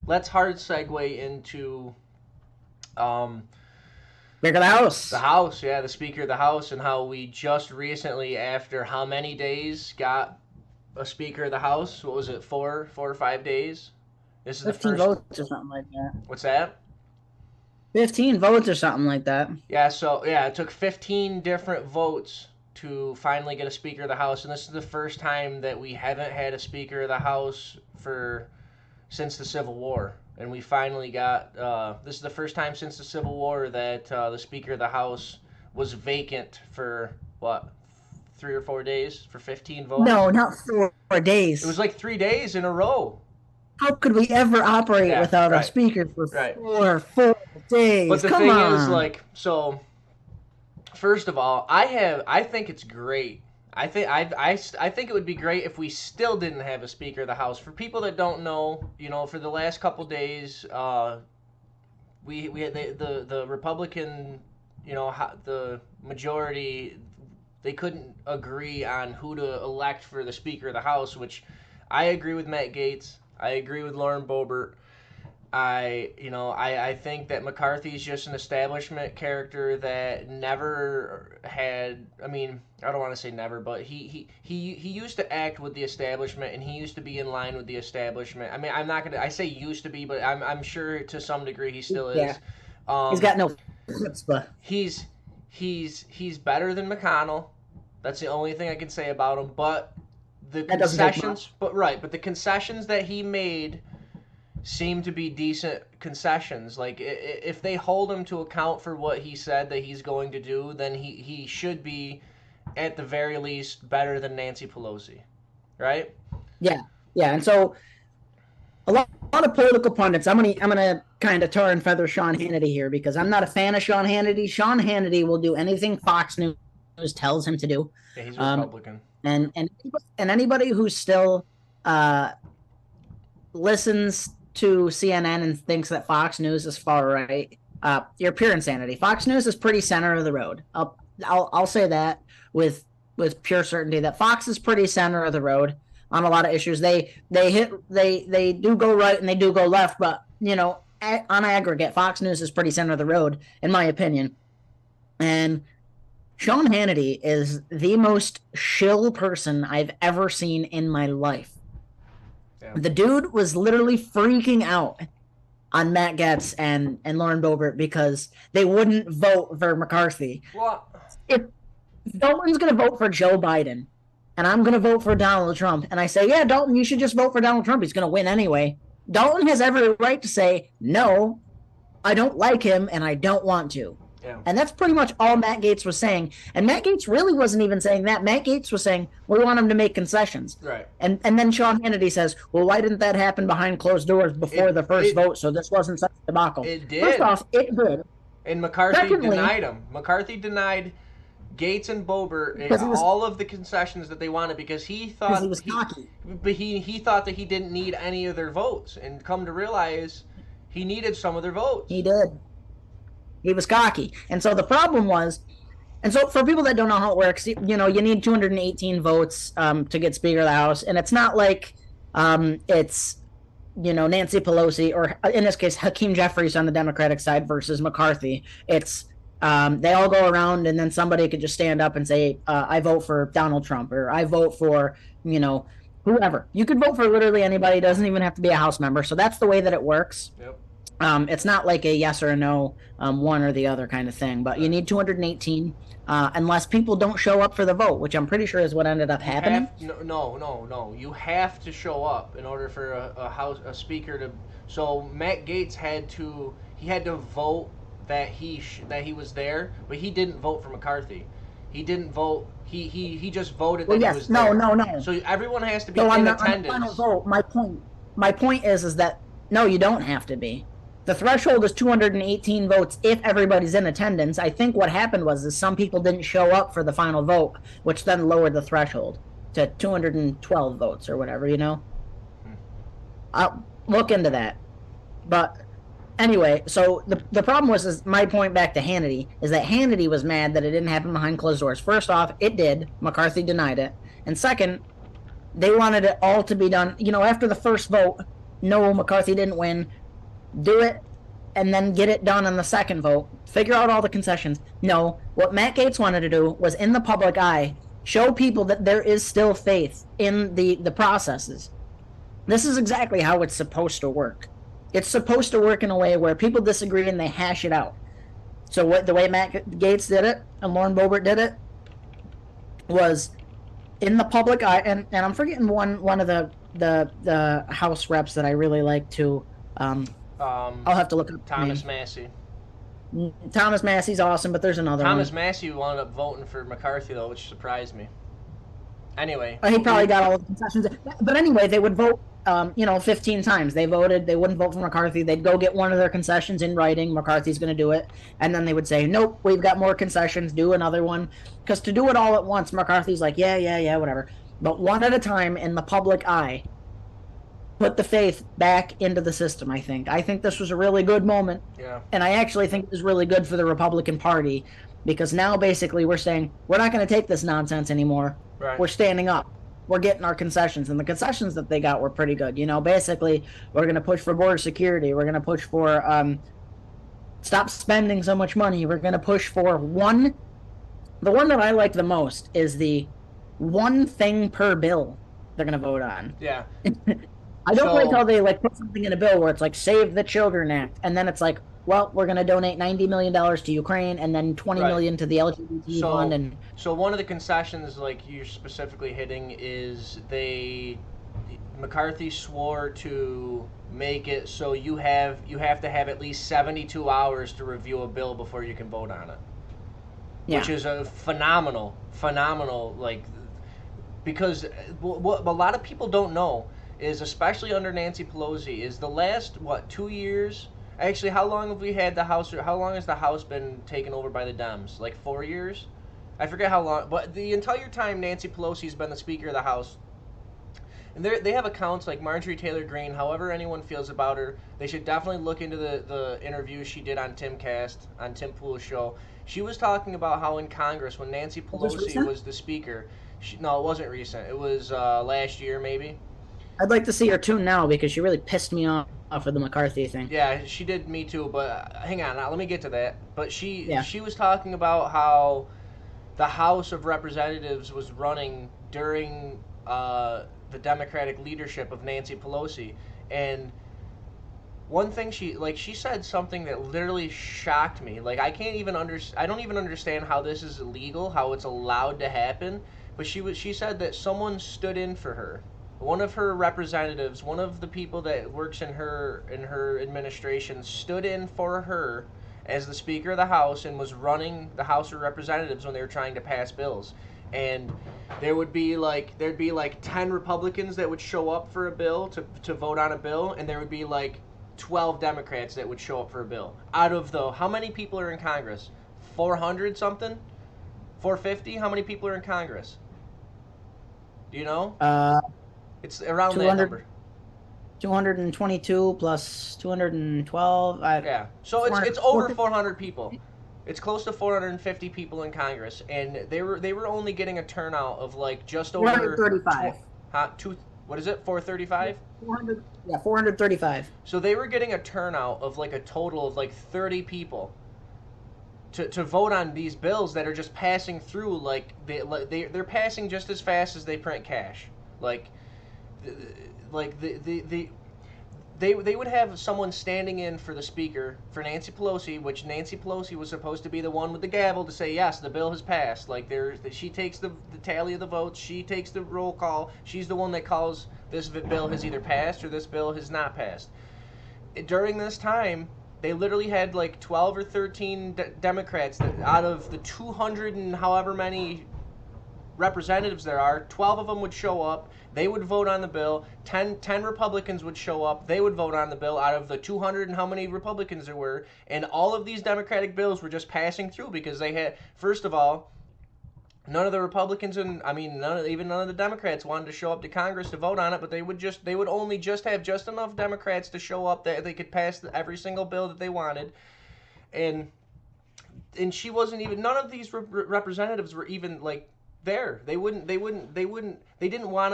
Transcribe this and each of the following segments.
let's hard segue into Speaker of the the House. House. Yeah, the Speaker of the House, and how we just recently, after how many days, got a Speaker of the House. What was it? 4 or 5 days. This is the 15 first. votes or something like that. What's that? 15 votes or something like that. Yeah, so yeah, it took 15 different votes to finally get a Speaker of the House, and this is the first time that we haven't had a Speaker of the House for since the Civil War, and we finally got. This is the first time since the Civil War that the Speaker of the House was vacant for what, 3 or 4 days for 15 votes. No, not 4 days. It was like 3 days in a row. How could we ever operate Yeah, without a right, speaker for right. four But days? the Come thing is, on. like, so first of all, I think it's great. I think it would be great if we still didn't have a Speaker of the House. For people that don't know, for the last couple days, we had the Republican, the majority, they couldn't agree on who to elect for the Speaker of the House, which I agree with Matt Gaetz. I agree with Lauren Boebert. I think that McCarthy's just an establishment character that never had. I mean, I don't want to say never, but he used to act with the establishment, and he used to be in line with the establishment. I mean, I'm not gonna. I say used to be, but I'm sure to some degree he still Yeah, is. he's Um, got no chutzpah. he's he's better than McConnell. That's the only thing I can say about him. But the That doesn't take concessions, much. but the concessions that he made seem to be decent concessions. Like if they hold him to account for what he said that he's going to do, then he should be at the very least better than Nancy Pelosi, right? Yeah, yeah, and so a lot of political pundits. I'm gonna kind of tar and feather Sean Hannity here because I'm not a fan of Sean Hannity. Sean Hannity will do anything Fox News tells him to do. Yeah, he's a Um, Republican. and anybody who still uh, listens to CNN and thinks that Fox News is far right, you're pure insanity. Fox News is pretty center of the road. I'll say that with pure certainty that Fox is pretty center of the road on a lot of issues. They do go right and they do go left, but on aggregate, Fox News is pretty center of the road in my opinion. And Sean Hannity is the most shill person I've ever seen in my life. Yeah. The dude was literally freaking out on Matt Gaetz and Lauren Boebert because they wouldn't vote for McCarthy. Well, If Dalton's going to vote for Joe Biden and I'm going to vote for Donald Trump, and I say, yeah, Dalton, you should just vote for Donald Trump. He's going to win anyway. Dalton has every right to say, no, I don't like him and I don't want to. yeah. And that's pretty much all Matt Gaetz was saying. And Matt Gaetz really wasn't even saying that. Matt Gaetz was saying, we want him to make concessions. Right. And then Sean Hannity says, well, why didn't that happen behind closed doors before the first vote? So this wasn't such a debacle. It did. First off, it did. And McCarthy Secondly, denied him. McCarthy denied Gates and Boebert all of the concessions that they wanted because he thought he was cocky. But he thought that he didn't need any of their votes, and come to realize he needed some of their votes. He did. He was cocky. And so the problem was, and so for people that don't know how it works, you need 218 votes to get Speaker of the House. And it's not like it's, Nancy Pelosi or in this case, Hakeem Jeffries on the Democratic side versus McCarthy. It's they all go around and then somebody could just stand up and say, I vote for Donald Trump or I vote for, whoever. You could vote for literally anybody. It doesn't even have to be a House member. So that's the way that it works. Yep. It's not like a yes or a no, one or the other kind of thing. But you need 218 unless people don't show up for the vote, which I'm pretty sure is what ended up happening. No. You have to show up in order for a speaker to. So Matt Gaetz had to vote that he was there, but he didn't vote for McCarthy. He didn't vote. He just voted that he was there. No. So everyone has to be So in on the final attendance. vote, my point is that no, you don't have to be. The threshold is 218 votes if everybody's in attendance. I think what happened was some people didn't show up for the final vote, which then lowered the threshold to 212 votes or whatever, I'll look into that. But anyway, so the problem is my point back to Hannity is that Hannity was mad that it didn't happen behind closed doors. First off, it did. McCarthy denied it. And second, they wanted it all to be done. After the first vote, no, McCarthy didn't win. Do it and then get it done on the second vote. Figure out all the concessions. No, what Matt Gaetz wanted to do was in the public eye show people that there is still faith in the processes. This is exactly how it's supposed to work. It's supposed to work in a way where people disagree and they hash it out. So what the way Matt Gaetz did it and Lauren Boebert did it was in the public eye, and I'm forgetting one of the House reps that I really like to. I'll have to look up Thomas Massey. Thomas Massey's awesome, but there's another Thomas one. Massey wound up voting for McCarthy though, which surprised me. Anyway, He probably got all the concessions, but anyway, they would vote. 15 times they voted. They wouldn't vote for McCarthy. They'd go get one of their concessions in writing. McCarthy's going to do it, and then they would say, "Nope, we've got more concessions. Do another one." Because to do it all at once, McCarthy's like, "Yeah, whatever." But one at a time in the public eye, put the faith back into the system. I think this was a really good moment. Yeah. And I actually think it was really good for the Republican Party because now basically we're saying we're not going to take this nonsense anymore. Right. We're standing up. We're getting our concessions, and the concessions that they got were pretty good. Basically we're going to push for border security. We're going to push for stop spending so much money. We're going to push for the one that I like the most is the one thing per bill they're going to vote on. Yeah. I don't like how they put something in a bill where it's like Save the Children Act, and then it's like, well, we're going to donate $90 million to Ukraine and then $20 million to the LGBT fund. So one of the concessions, like you're specifically hitting, is McCarthy swore to make it so you have to have at least 72 hours to review a bill before you can vote on it. Yeah. Which is a phenomenal, because what a lot of people don't know is, especially under Nancy Pelosi, is the last 2 years. Actually, how long have we had the House? Or how long has the House been taken over by the Dems? Like 4 years? I forget how long. But the entire time Nancy Pelosi's been the Speaker of the House. And they have accounts like Marjorie Taylor Greene. However anyone feels about her, they should definitely look into the interview she did on Timcast, on Tim Pool's show. She was talking about how in Congress, when Nancy Pelosi was the Speaker, no, it wasn't recent. It was last year maybe. I'd like to see her tune now because she really pissed me off of the McCarthy thing. Yeah, she did me too, but hang on, let me get to that. But she was talking about how the House of Representatives was running during the Democratic leadership of Nancy Pelosi, and one thing she said something that literally shocked me. Like I don't even understand how this is illegal, how it's allowed to happen. But she said that someone stood in for her. One of her representatives, one of the people that works in her administration, stood in for her as the Speaker of the House and was running the House of Representatives when they were trying to pass bills. And there'd be 10 Republicans that would show up for a bill to vote on a bill, and there would be 12 Democrats that would show up for a bill. Out of how many people are in Congress? 400 something? 450? How many people are in Congress? Do you know? It's around that number. 222 plus 212. Yeah. So it's over 400 people. It's close to 450 people in Congress, and they were only getting a turnout of just over 435. What is it? 435? 400. Yeah, 435. So they were getting a turnout of a total of 30 people to vote on these bills that are just passing through. They're passing just as fast as they print cash. They would have someone standing in for the Speaker, for Nancy Pelosi, which Nancy Pelosi was supposed to be the one with the gavel to say, yes, the bill has passed. She takes the tally of the votes, she takes the roll call, she's the one that calls this bill has either passed or this bill has not passed. During this time, they literally had 12 or 13 Democrats that out of the 200 and however many representatives there are, 12 of them would show up. They would vote on the bill. 10 Republicans would show up. They would vote on the bill out of the 200 and how many Republicans there were. And all of these Democratic bills were just passing through because they had, first of all, none of the Republicans none of the Democrats wanted to show up to Congress to vote on it, but they would only just have just enough Democrats to show up that they could pass every single bill that they wanted. And she wasn't even, none of these representatives were even there. They didn't want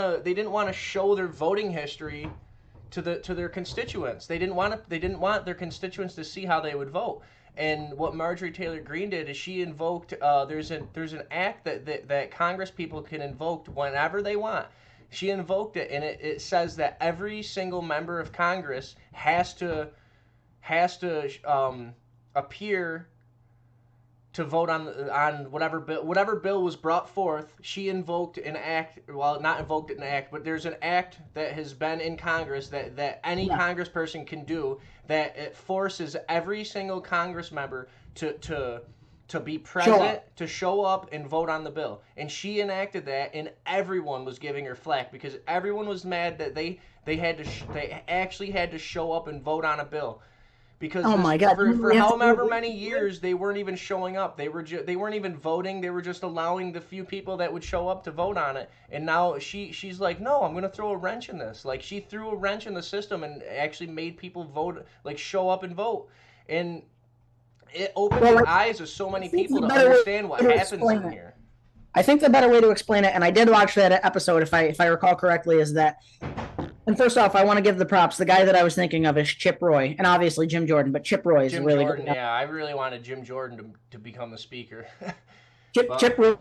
to show their voting history to their constituents. They didn't want their constituents to see how they would vote. And what Marjorie Taylor Greene did is she invoked there's an act that Congress people can invoke whenever they want. She invoked it, and it says that every single member of Congress has to appear to vote on whatever bill was brought forth. She invoked an act, well, not invoked an act, but there's an act that has been in Congress that any Yeah. congressperson can do, that it forces every single Congress member to be present, to show up and vote on the bill. And she enacted that, and everyone was giving her flack because everyone was mad that they actually had to show up and vote on a bill. Because Oh my God. for We have to however do many years they weren't even showing up. They weren't even voting. They were just allowing the few people that would show up to vote on it. And now she's like, no, I'm going to throw a wrench in this. Like, she threw a wrench in the system and actually made people vote, like, show up and vote. And it opened Well, the eyes of so many think people the to better way understand what to happens explain in it. here. I think the better way to explain it, and I did watch that episode, if I recall correctly, is that. And first off, I want to give the props. The guy that I was thinking of is Chip Roy, and obviously Jim Jordan, but Chip Roy is Jim really Jordan, good. yeah, I really wanted Jim Jordan to become the speaker. Chip Roy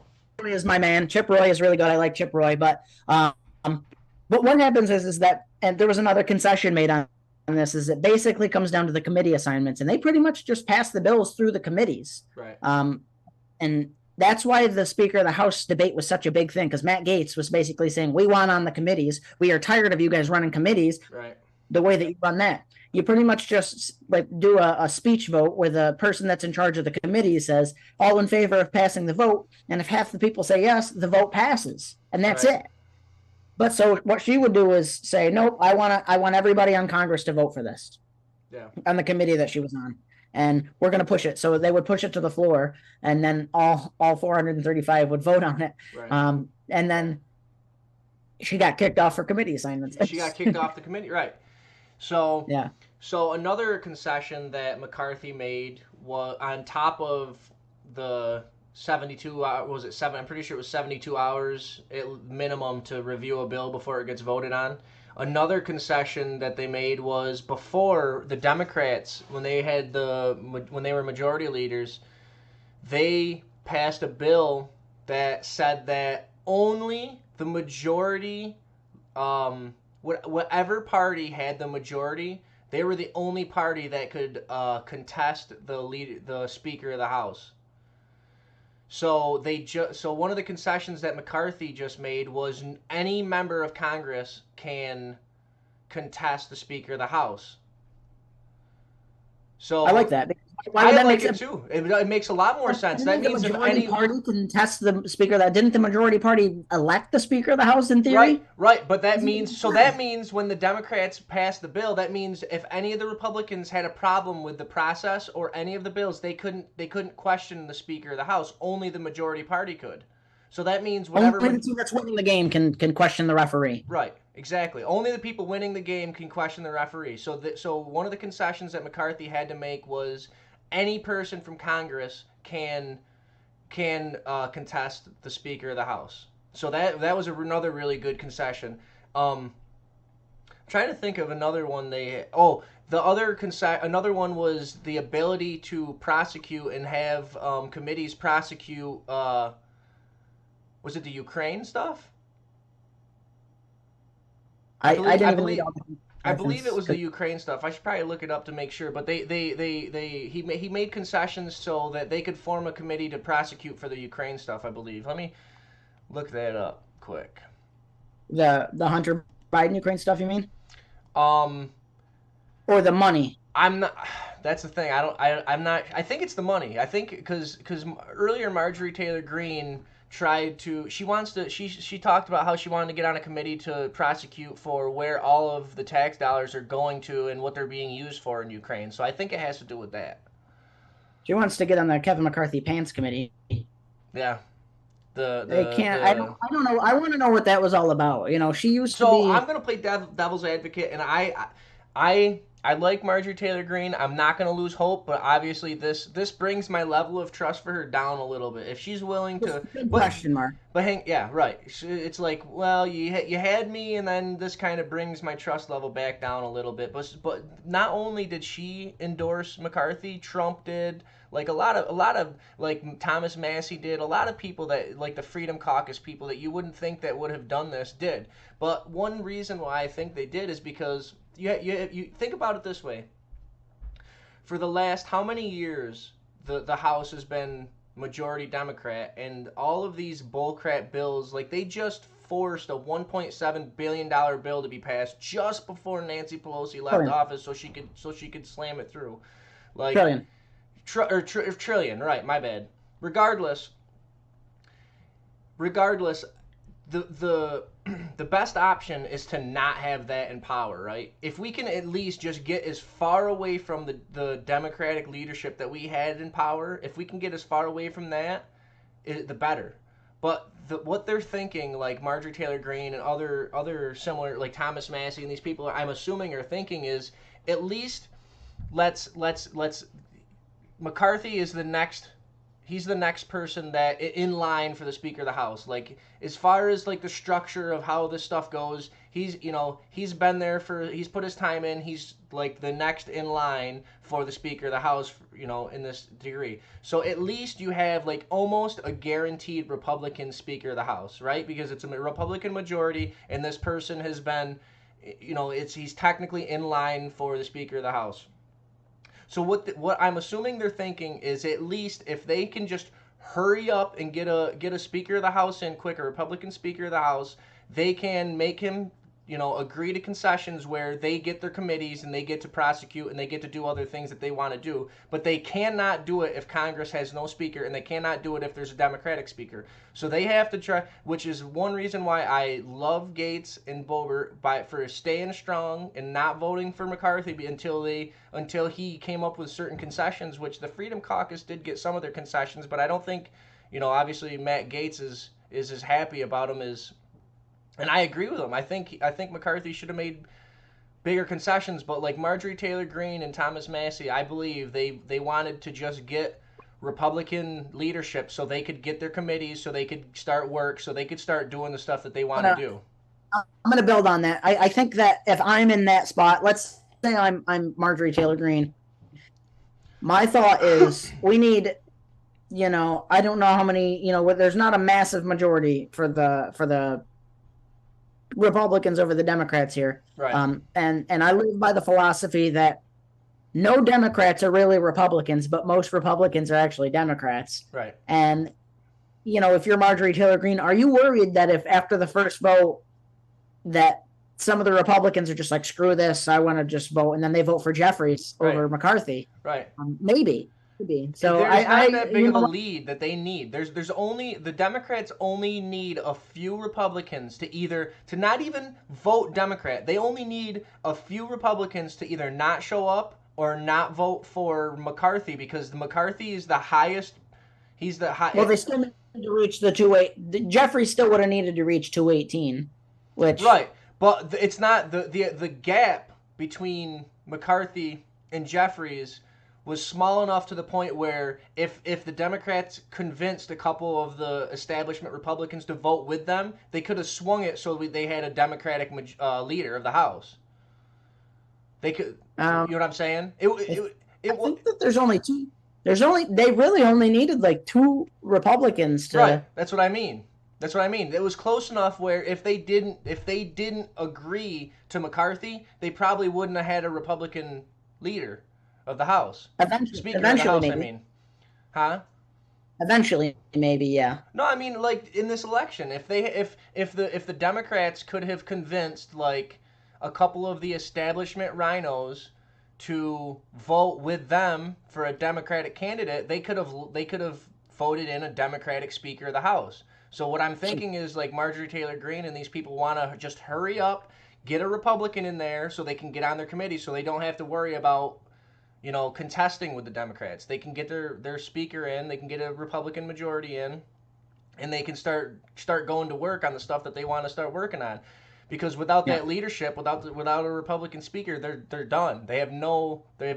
is my man. Chip Roy is really good. I like Chip Roy, but what happens is that, and there was another concession made on this, is it basically comes down to the committee assignments, and they pretty much just pass the bills through the committees. Right. And that's why the Speaker of the House debate was such a big thing, because Matt Gaetz was basically saying, we want on the committees. We are tired of you guys running committees Right. the way that you run that. You pretty much just like do a speech vote where the person that's in charge of the committee says, all in favor of passing the vote. And if half the people say yes, the vote passes. And that's Right. it. But so what she would do is say, nope, I want everybody on Congress to vote for this. Yeah. On the committee that she was on. And we're going to push it. So they would push it to the floor, and then all 435 would vote on it. Right. And then she got kicked off for committee assignments. She got kicked off the committee, right? So yeah. So another concession that McCarthy made was on top of the 72 was it 7? I'm pretty sure it was 72 hours minimum to review a bill before it gets voted on. Another concession that they made was before the Democrats, when they were majority leaders, they passed a bill that said that only the majority, whatever party had the majority, they were the only party that could contest the Speaker of the House. So so one of the concessions that McCarthy just made was any member of Congress can contest the Speaker of the House. So I like that. I like it too. It makes a lot more sense. That means the if majority any party can test the Speaker, that didn't the majority party elect the Speaker of the House in theory? Right. But that means when the Democrats passed the bill, that means if any of the Republicans had a problem with the process or any of the bills, they couldn't question the Speaker of the House. Only the majority party could. So that means whatever. Only the team that's winning the game can question the referee. Right. Exactly. Only the people winning the game can question the referee. So one of the concessions that McCarthy had to make was any person from Congress can contest the Speaker of the House. So that was another really good concession. I'm trying to think of another one another one was the ability to prosecute and have committees prosecute. Was it the Ukraine stuff? I believe it was the Ukraine stuff. I should probably look it up to make sure. But he made concessions so that they could form a committee to prosecute for the Ukraine stuff. I believe. Let me look that up quick. The Hunter Biden Ukraine stuff, you mean? Or the money? I'm not. That's the thing. I'm not. I think it's the money. I think because earlier Marjorie Taylor Greene she talked about how she wanted to get on a committee to prosecute for where all of the tax dollars are going to and what they're being used for in Ukraine. So I think it has to do with that. She wants to get on the Kevin McCarthy Pants Committee. Yeah. They can't. I don't know. I want to know what that was all about. She used to be. So I'm gonna play devil's advocate, and I I like Marjorie Taylor Greene. I'm not going to lose hope, but obviously this brings my level of trust for her down a little bit. If she's willing Just to, big but question mark. hang, yeah, right. It's like, well, you had me, and then this kind of brings my trust level back down a little bit. But not only did she endorse McCarthy, Trump did. Like a lot of like Thomas Massey did. A lot of people that like the Freedom Caucus people that you wouldn't think that would have done this did. But one reason why I think they did is because you think about it this way. For the last how many years the House has been majority Democrat, and all of these bullcrap bills, like they just forced a $1.7 billion bill to be passed just before Nancy Pelosi left Trillion. office, so she could slam it through, like Trillion. trillion, right? My bad. Regardless, regardless, the the best option is to not have that in power, right? If we can at least just get as far away from the Democratic leadership that we had in power, if we can get as far away from that, the better. But what they're thinking, like Marjorie Taylor Greene and other similar, like Thomas Massey and these people, I'm assuming are thinking is at least let's McCarthy is the next, he's the next person that in line for the Speaker of the House. Like as far as like the structure of how this stuff goes, he's been there for, he's put his time in. He's like the next in line for the Speaker of the House, in this degree. So at least you have like almost a guaranteed Republican Speaker of the House, right? Because it's a Republican majority, and this person has been, he's technically in line for the Speaker of the House. So what I'm assuming they're thinking is at least if they can just hurry up and get a Speaker of the House in quick, a Republican Speaker of the House, they can make him agree to concessions where they get their committees and they get to prosecute and they get to do other things that they want to do. But they cannot do it if Congress has no speaker, and they cannot do it if there's a Democratic speaker. So they have to try, which is one reason why I love Gates and Boebert for staying strong and not voting for McCarthy until he came up with certain concessions, which the Freedom Caucus did get some of their concessions, but I don't think, obviously Matt Gaetz is as happy about them as, and I agree with him. I think McCarthy should have made bigger concessions, but like Marjorie Taylor Greene and Thomas Massey, I believe they wanted to just get Republican leadership so they could get their committees, so they could start work, so they could start doing the stuff that they want to do. I'm gonna build on that. I think that if I'm in that spot, let's say I'm Marjorie Taylor Greene. My thought is we need, I don't know how many, there's not a massive majority for the Republicans over the Democrats here. Right. And I live by the philosophy that no Democrats are really Republicans, but most Republicans are actually Democrats. Right. And if you're Marjorie Taylor Greene, are you worried that if after the first vote that some of the Republicans are just like, screw this, I want to just vote, and then they vote for Jeffries over McCarthy? Right. Maybe. So there's I not that big of a lead that they need. There's only, the Democrats only need a few Republicans to not even vote Democrat. They only need a few Republicans to either not show up or not vote for McCarthy, because the McCarthy is the highest. He's the high. Well, they still need to reach the 2-8. Jeffrey still would have needed to reach 218, which right, but it's not the gap between McCarthy and Jeffries was small enough to the point where if the Democrats convinced a couple of the establishment Republicans to vote with them, they could have swung it so they had a Democratic leader of the House. They could, you know what I'm saying? I think that there's only two. They really only needed like 2 Republicans to. Right. That's what I mean. It was close enough where if they didn't agree to McCarthy, they probably wouldn't have had a Republican leader of the House. Speaker of the House, maybe. I mean. Huh? Eventually, maybe, yeah. No, I mean, like in this election, if the Democrats could have convinced like a couple of the establishment rhinos to vote with them for a Democratic candidate, they could have voted in a Democratic Speaker of the House. So what I'm thinking is like Marjorie Taylor Greene and these people want to just hurry up, get a Republican in there so they can get on their committee, so they don't have to worry about contesting with the Democrats. They can get their speaker in, they can get a Republican majority in, and they can start going to work on the stuff that they want to start working on. because without Yeah. that leadership, without a Republican speaker, they're done. They have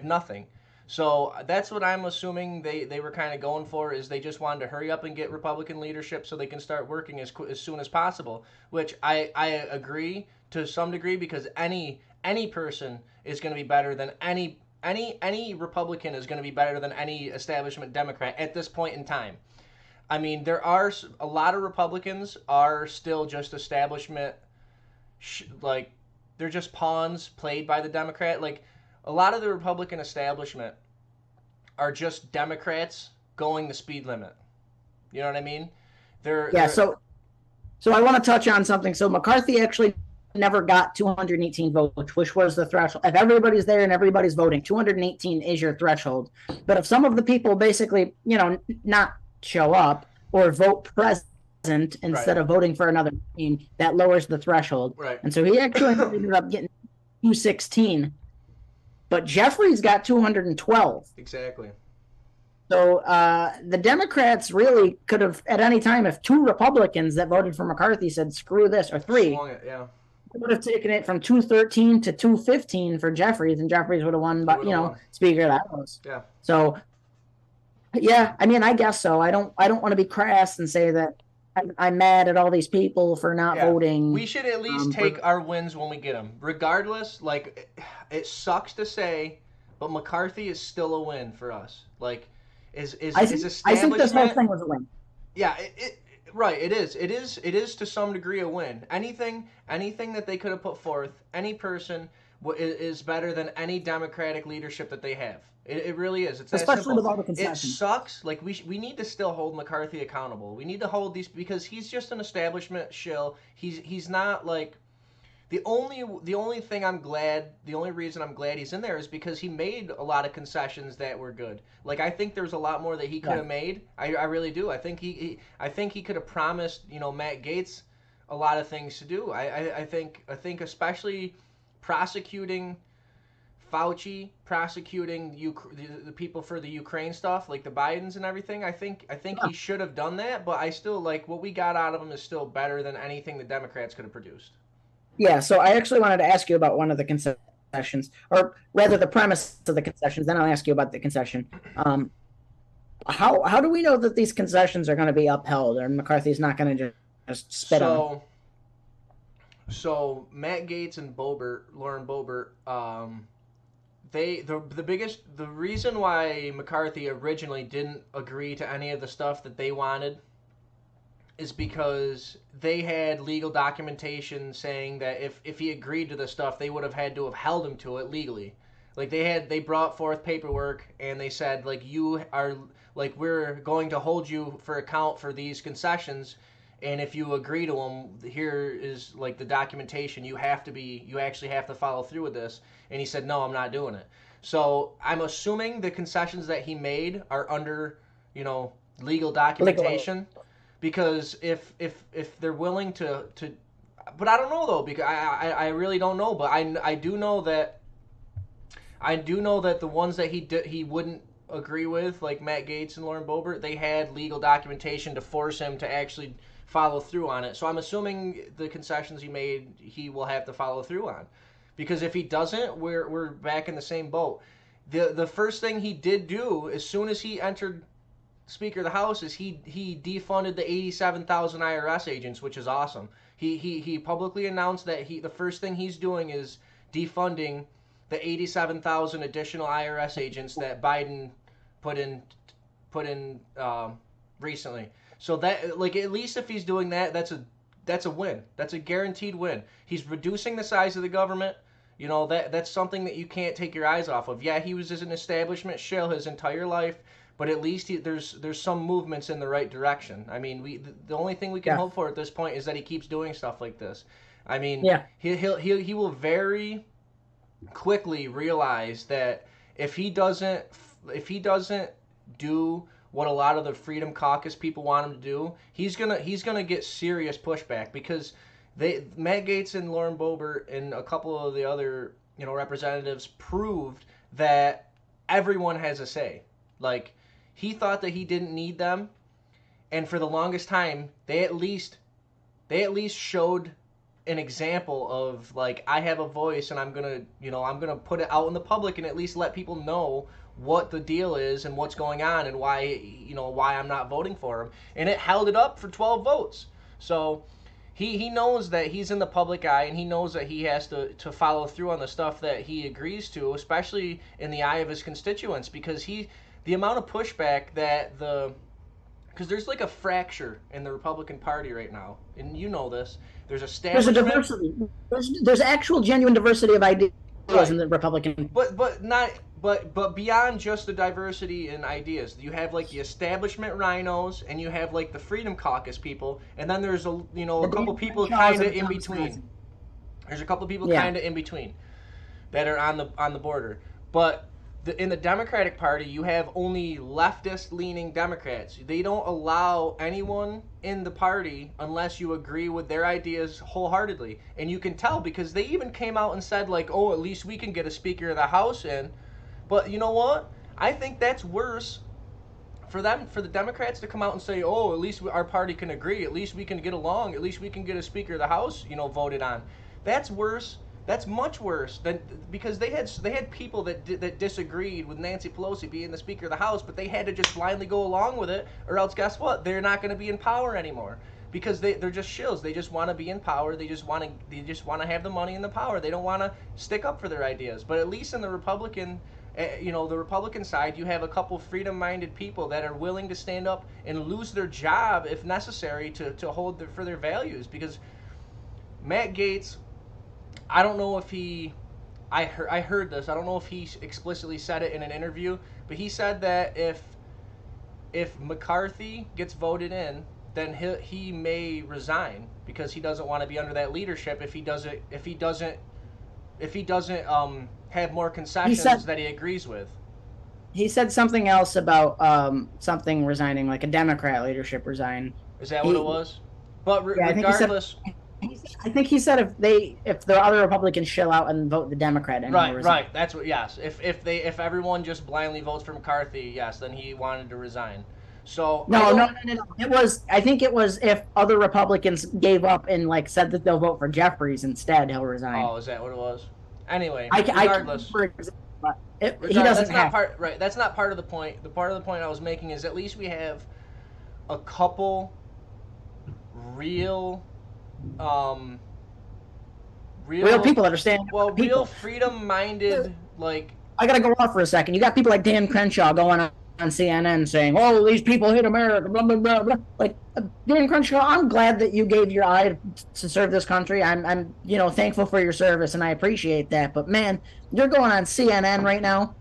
nothing. So that's what I'm assuming they were kind of going for, is they just wanted to hurry up and get Republican leadership so they can start working as soon as possible. Which I agree to some degree, because any person is going to be better than any Republican is going to be better than any establishment Democrat at this point in time. I mean, there are a lot of Republicans are still just establishment, like they're just pawns played by the Democrat. Like a lot of the Republican establishment are just Democrats going the speed limit. You know what I mean? Yeah. They're So I want to touch on something. So McCarthy actually never got 218 votes, which was the threshold. If everybody's there and everybody's voting, 218 is your threshold. But if some of the people basically, not show up or vote present right, instead of voting for another team, that lowers the threshold. right. And so he actually ended up getting 216. But Jeffries got 212. Exactly. So the Democrats really could have, at any time, if two Republicans that voted for McCarthy said "screw this," or three, Swung it, yeah. would have taken it from 213 to 215 for Jeffries, and Jeffries would have won. He But would have won. Speaker of the House. Yeah. So yeah, I mean, I guess so. I don't want to be crass and say that I'm mad at all these people for not Yeah, voting. we should at least take our wins when we get them. Regardless, like it sucks to say, but McCarthy is still a win for us. Like, I is think I think this whole establishment? thing was a win. Yeah, right. It is to some degree a win. Anything that they could have put forth, any person is better than any Democratic leadership that they have. It really is. It's that Especially simple. with all the It concessions. sucks. Like we need to still hold McCarthy accountable. We need to hold these, because he's just an establishment shill. He's not like the only reason I'm glad he's in there is because he made a lot of concessions that were good. Like I think there's a lot more that he could Yeah. have made. I really do. I think he could have promised, Matt Gaetz a lot of things to do. I think especially prosecuting Fauci, prosecuting the people for the Ukraine stuff, like the Bidens and everything. I think he should have done that, but I still like what we got out of him is still better than anything the Democrats could have produced. Yeah, so I actually wanted to ask you about one of the concessions, or rather the premise of the concessions. Then I'll ask you about the concession. How do we know that these concessions are going to be upheld, or McCarthy's not going to just spit on them? So Matt Gaetz and Lauren Boebert, the reason why McCarthy originally didn't agree to any of the stuff that they wanted is because they had legal documentation saying that if he agreed to the stuff, they would have had to have held him to it legally. Like they brought forth paperwork and they said, like, you are, like, we're going to hold you for account for these concessions, and if you agree to them, here is like the documentation. You actually have to follow through with this. And he said, no, I'm not doing it. So I'm assuming the concessions that he made are under, legal Legal. documentation, because if they're willing to, but I don't know though, because I really don't know, but I do know that the ones that he wouldn't agree with, like Matt Gaetz and Lauren Boebert, they had legal documentation to force him to actually follow through on it. So I'm assuming the concessions he made, he will have to follow through on, because if he doesn't, we're back in the same boat. The first thing he did do as soon as he entered Speaker of the House is he defunded the 87,000 IRS agents, which is awesome. He publicly announced that the first thing he's doing is defunding the 87,000 additional IRS agents that Biden put in recently. So that, like, at least if he's doing that, that's a win. That's a guaranteed win. He's reducing the size of the government. That's something that you can't take your eyes off of. Yeah, he was an establishment shill his entire life, but at least there's some movements in the right direction. I mean, the only thing we can Yeah, hope for at this point is that he keeps doing stuff like this. I mean, yeah, he will very quickly realize that if he doesn't do what a lot of the Freedom Caucus people want him to do, he's gonna get serious pushback, because Matt Gaetz and Lauren Boebert and a couple of the other representatives proved that everyone has a say. Like, he thought that he didn't need them, and for the longest time they at least showed an example of like I have a voice and I'm gonna put it out in the public and at least let people know what the deal is and what's going on and why I'm not voting for him. And it held it up for 12 votes. So he knows that he's in the public eye and he knows that he has to follow through on the stuff that he agrees to, especially in the eye of his constituents, because the amount of pushback that the because there's like a fracture in the Republican Party right now, and you know this. There's There's a establishment, diversity. There's actual genuine diversity of ideas in right? the Republican. But not but beyond just the diversity in ideas, you have like the establishment rhinos, and you have like the Freedom Caucus people, and then there's a The couple Dan people Crenshaws kind of and in Tom between. Wisconsin. There's a couple people Yeah. kind of in between that are on the border, but in the Democratic Party, you have only leftist-leaning Democrats. They don't allow anyone in the party unless you agree with their ideas wholeheartedly. And you can tell because they even came out and said like, "Oh, at least we can get a Speaker of the House in." But you know what? I think that's worse for the Democrats to come out and say, "Oh, at least our party can agree. At least we can get along. At least we can get a Speaker of the House, voted on." That's worse. That's much worse than because they had people that disagreed with Nancy Pelosi being the Speaker of the House, but they had to just blindly go along with it, or else guess what? They're not going to be in power anymore because they're just shills. They just want to be in power. They just want to have the money and the power. They don't want to stick up for their ideas. But at least in the Republican side, you have a couple freedom-minded people that are willing to stand up and lose their job if necessary to hold for their values. Because Matt Gaetz, I don't know if I heard this. I don't know if he explicitly said it in an interview, but he said that if McCarthy gets voted in, then he may resign because he doesn't want to be under that leadership if he doesn't have more He said concessions that he agrees with. he said something else about something resigning, like a Democrat leadership resign. Is that what it He was? But yeah, I think he said regardless, I think he said if the other Republicans chill out and vote the Democrat, and he'll right, resign. right. That's what. Yes, if everyone just blindly votes for McCarthy, yes, then he wanted to resign. So I No, no, don't. no, no, no. I think it was if other Republicans gave up and like said that they'll vote for Jeffries instead, he'll resign. Oh, is that what it was? Anyway, I can't regardless, remember exactly, but he regard doesn't that's not have. part right. That's not part of the point. The part of the point I was making is at least we have a couple real, um, Real real, people that are standing up well, for real people. freedom-minded like I gotta go off for a second. You got people like Dan Crenshaw going on CNN saying, "Oh, these people hate America." Blah blah blah blah. Like Dan Crenshaw, I'm glad that you gave your eye to serve this country. I'm thankful for your service and I appreciate that. But man, you're going on CNN right now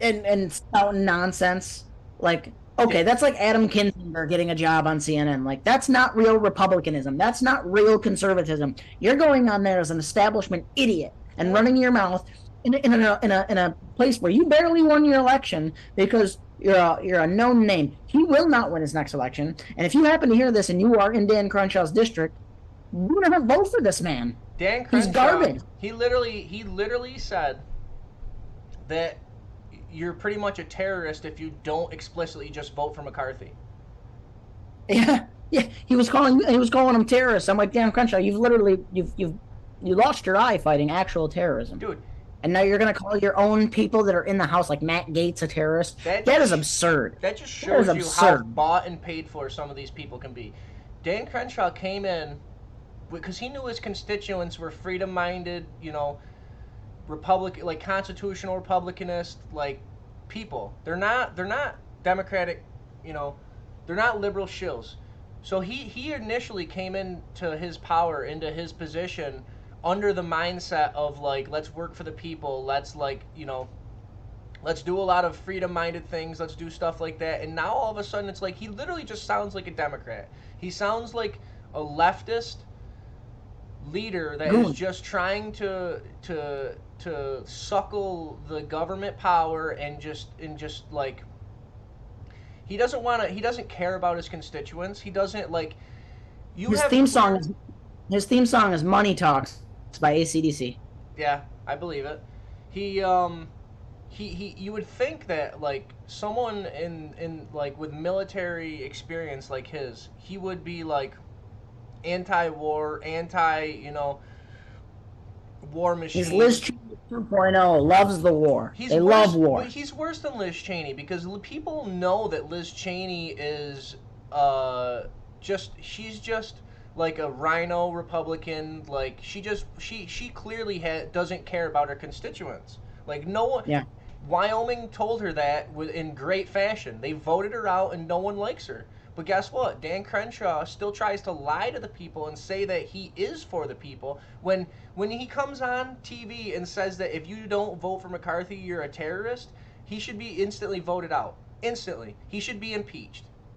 and spouting nonsense. Like, yeah, okay, that's like Adam Kinzinger getting a job on CNN. Like, that's not real republicanism. That's not real conservatism. You're going on there as an establishment idiot and yeah. running your mouth in a place where you barely won your election because you're a known name. He will not win his next election. And if you happen to hear this and you are in Dan Crenshaw's district, you never vote for this man. Dan He's Crenshaw, garbage. he literally said that you're pretty much a terrorist if you don't explicitly just vote for McCarthy. Yeah, yeah. He was calling them terrorists. I'm like, Dan Crenshaw, you lost your eye fighting actual terrorism. Dude, And now you're going to call your own people that are in the house, like Matt Gaetz, a terrorist? that That is just absurd. that just That is shows you how absurd. bought and paid for some of these people can be. Dan Crenshaw came in because he knew his constituents were freedom-minded, Republican, like constitutional Republicanist, like people. They're not Democratic, you know, they're not liberal shills. So he initially came into his power, into his position, under the mindset of like, let's work for the people. Let's let's do a lot of freedom-minded things. Let's do stuff like that. And now all of a sudden, it's like he literally just sounds like a Democrat. He sounds like a leftist leader that is Goon. just trying to suckle the government power and just like he doesn't care about his constituents. He doesn't like you His have theme song clear is his theme song is "Money Talks" by AC/DC. Yeah, I believe it. He you would think that like someone in like with military experience like his, he would be like anti-war, war He's Liz machine. Cheney 2.0, loves the war. He's They love worse. war. He's worse than Liz Cheney because people know that Liz Cheney is she's just like a rhino Republican. Like she clearly doesn't care about her constituents. Like no one. Yeah. Wyoming told her that in great fashion. They voted her out, and no one likes her. But guess what? Dan Crenshaw still tries to lie to the people and say that he is for the people when he comes on TV and says that if you don't vote for McCarthy, you're a terrorist. He should be instantly voted out. Instantly, he should be impeached.